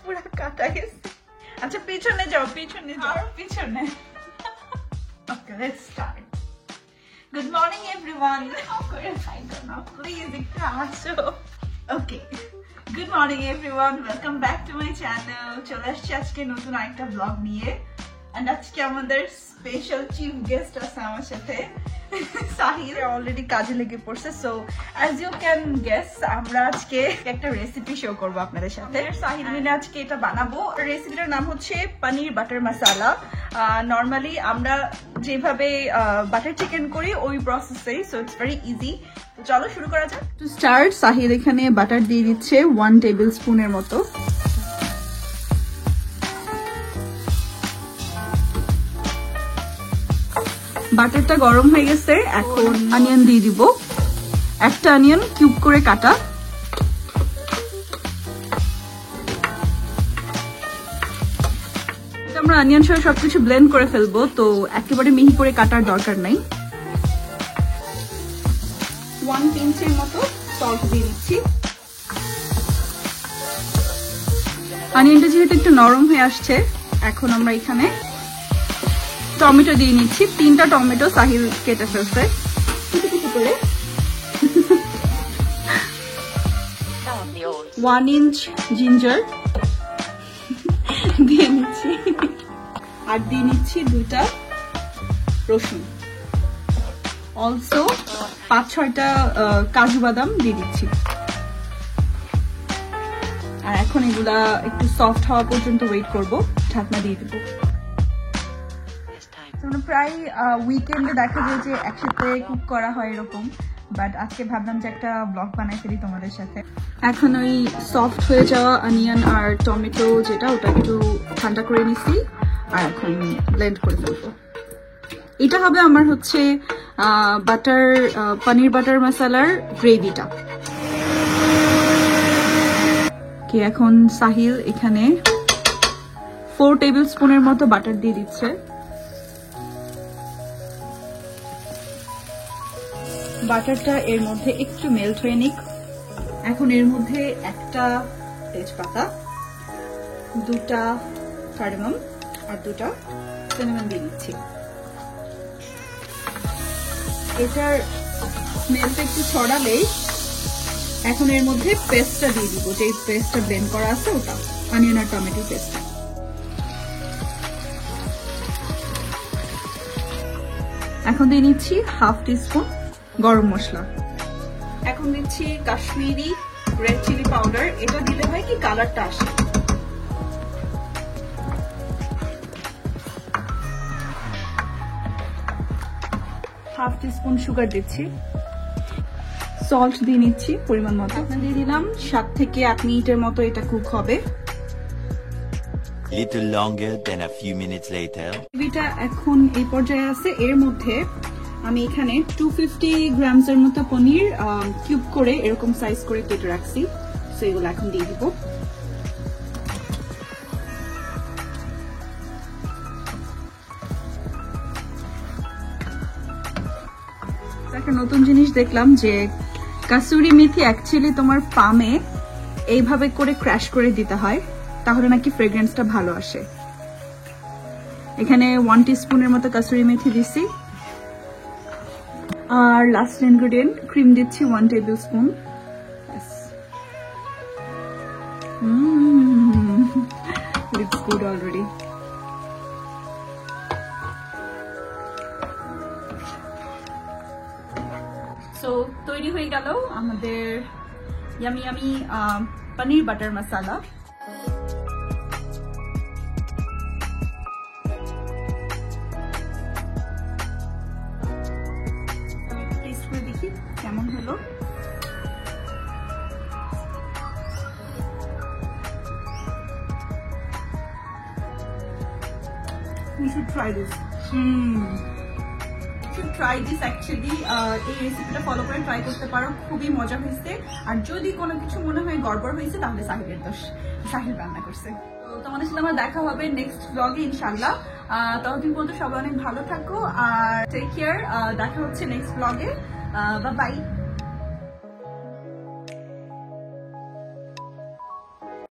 পুরো কাটা গেছে। আচ্ছা পিছনে যাও, পিছনে যাও, পিছনে। Okay, let's start. Good morning everyone. Please একটু আসো। Okay. Good morning everyone. Welcome back to my channel. চলে আসছি আজকে নতুন একটা ব্লগ নিয়ে। And আজকে আমাদের স্পেশাল চিফ গেস্ট আছে আমার সাথে। সাহিল অলরেডি কাজে লেগে পড়ছে। So as you can guess আমরা আজকে একটা রেসিপি শো করব আপনাদের সাথে। সাহিল মিলে আজকে এটা বানাবো। রেসিপিটার নাম হচ্ছে পনির বাটার মশলা। নরমালি আমরা যেভাবে বাটার চিকেন করি ওই প্রসেসেই, সো ইটস ভেরি ইজি। তো চলো শুরু করা যাক। টু স্টার্ট সাহিল এখানে বাটার দিয়ে দিচ্ছে 1 টেবিল স্পুনের মতো। বাটারটা গরম হয়ে গেছে, এখন অনিয়ন দিয়ে দিব। একটা অনিয়ন কিউব করে কাটা। আমরা অনিয়ন সহ সবকিছু ব্লেন্ড করে ফেলবো, তো একেবারে মিহি করে কাটার দরকার নাই। 1 পিঞ্চের মতো সল্ট দিয়ে দিচ্ছি। অনিয়নটা যেহেতু একটু নরম হয়ে আসছে, এখন আমরা এখানে টমেটো দিয়ে নিচ্ছি। 3টা টমেটো সাহিল কেটে ফেলছে করে। 1 ইঞ্চ জিঞ্জার দিয়ে নিচ্ছি, আর দিয়ে নিচ্ছি 2টা রসুন। অলসো 5-6টা কাজু বাদাম দিয়ে দিচ্ছি। আর এখন এগুলা একটু সফট হওয়া পর্যন্ত ওয়েট করব, ঢাকনা দিয়ে দেবো। প্রায় উইকেন্ডে দেখা যায় যে একসাথে কুক করা হয় এরকম, বাট আজকে ভাবলাম যে একটা ব্লগ বানাই ফেলি তোমাদের সাথে। এখন ওই সফট হয়ে যাওয়া অনিয়ন আর টমেটো যেটা, ওটা একটু ঠান্ডা করে নিছি, আর এখন ব্লেন্ড করে ফেলবো। এটা হবে আমার হচ্ছে পনির বাটার মশলার গ্রেভিটা। কি এখন সাহিল এখানে 4 টেবিল স্পুনের মতো বাটার দিয়ে দিচ্ছে। বাটারটা এর মধ্যে একটু মেল্ট হয়ে নিক। এখন এর মধ্যে একটা তেজপাতা, 2টা কার্ডামম আর 2টা সিনামন দিয়ে দিচ্ছি। এটার স্মেলটা একটু ছড়ালেই এখন এর মধ্যে পেস্টটা দিয়ে দিব, যে পেস্টটা ব্লেন্ড করা আছে ওটা, অনিয়ন আর টমেটো পেস্ট। এখন দিয়ে নিচ্ছি 1/2 টিস্পুন গরম মশলা। এখন দিচ্ছি কাশ্মীরি রেড চিলি পাউডার। এটা দিলে হয় কি কালারটা আসে। হাফ টিস্পুন সুগার দিচ্ছি। সল্ট দিয়ে নিচ্ছি পরিমাণ মতো। দিয়ে দিলাম 7 থেকে 8 মিনিটের মতো এটা কুক হবে। Little longer than a few minutes later. গ্রেভিটা এখন এই পর্যায়ে আছে। এর মধ্যে আমি এখানে 250 গ্রামসের মতো পনির কিউব করে এরকম সাইজ করে কেটে রাখছি, সো এগুলো এখন দিয়ে দিব। একটা নতুন জিনিস দেখলাম যে কাসুরি মেথি অ্যাকচুয়ালি তোমার ফার্মে এইভাবে করে ক্র্যাশ করে দিতে হয়, তাহলে নাকি ফ্রেগ্রেন্সটা ভালো আসে। এখানে 1 টিস্পুনের মতো কাসুরি মেথি দিচ্ছি। আর লাস্ট ইনগ্রেডিয়েন্ট ক্রিম দিচ্ছি 1 table spoon. Looks good already. So তৈরি হয়ে গেল আমাদের ইয়ামি ইয়ামি পনির বাটার মশলা। টেস্ট করে দেখি কেমন হলো। We should try this. Try this actually এই রেসিপিটা ফলো করে ট্রাই করতে পারো, খুবই মজা হয়েছে। আর যদি কোনো কিছু মনে হয় গড়বড় হয়েছে তাহলে সাহিলের দোষ, সাহিল রান্না করছে। তো তোমাদের সাথে আমার দেখা হবে নেক্সট ব্লগে ইনশাল্লাহ। ততদিন পর্যন্ত সবাই অনেক ভালো থাকো আর টেক কেয়ার। দেখা হচ্ছে নেক্সট ব্লগে। Bye bye.